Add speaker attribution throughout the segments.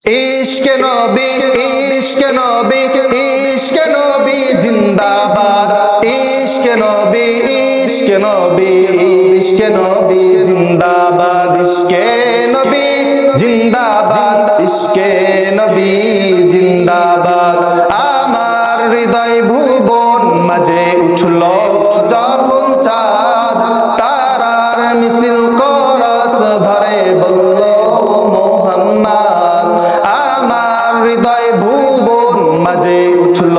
Speaker 1: ইশকে নবী, ইশকে নবী, ইশকে নবী জিন্দাবাদ। ইশকে নবী, ইশকে নবী, ইশকে নবী জিন্দাবাদ। ইশকে নবী জিন্দাবাদ, ইশকে নবী জিন্দাবাদ। আমার হৃদয় ভুবন মাঝে উঠল যখন চাঁদ, তারার মিছিল করস ধরে বলল মোহাম্মদ। আমার হৃদয় ভুবন মাঝে উঠল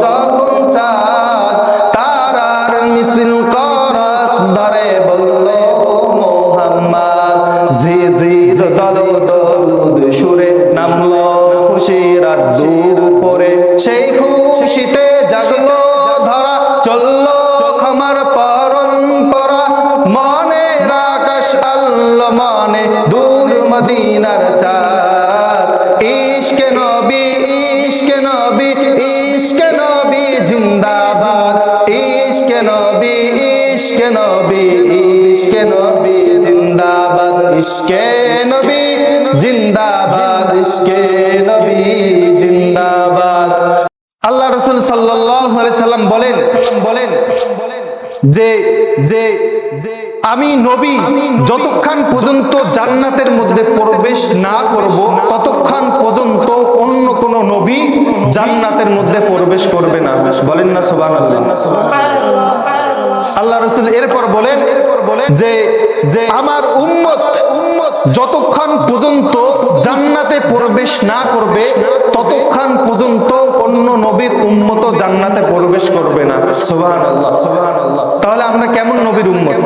Speaker 1: যখন চাঁদ, তারার মিছিল করস ধরে বলল মোহাম্মদ। ঝিঝির দল দরুদ সুরে নামলো খুশির দুপুরে, সেই খুশিতে জাগলো ধরা, চললো ক্ষমার পরম্পরা। মনের আকাশ আল্লো মনে দূর মদিনার চাঁদ। ইশকে নবী, ইশকে নবী, ইশকে নবী জিন্দাবাদ। ইশকে নবী, ইশকে নবী, ইশকে নবী জিন্দাবাদ। ইশকে নবী জিন্দাবাদ, ইশকে নবী জিন্দাবাদ। আল্লাহ রাসূল সাল্লাল্লাহু আলাইহি সাল্লাম বলেন যে যে যে আমি নবী যতক্ষণ পর্যন্ত জান্নাতের মধ্যে প্রবেশ না করব, ততক্ষণ পর্যন্ত অন্য কোন নবী জান্নাতের মধ্যে প্রবেশ করবে না। বলেন না সুবহানাল্লাহ। আল্লাহ রাসূল এরপর বলেন যে যে আমার উম্মত যতক্ষণ পর্যন্ত জান্নাতে প্রবেশ না করবে, ততক্ষণ পর্যন্ত অন্য নবীর উম্মত জান্নাতে প্রবেশ করবে না। সুবহানাল্লাহ, সুবহানাল্লাহ। তাহলে আমরা কেমন নবীর উম্মত?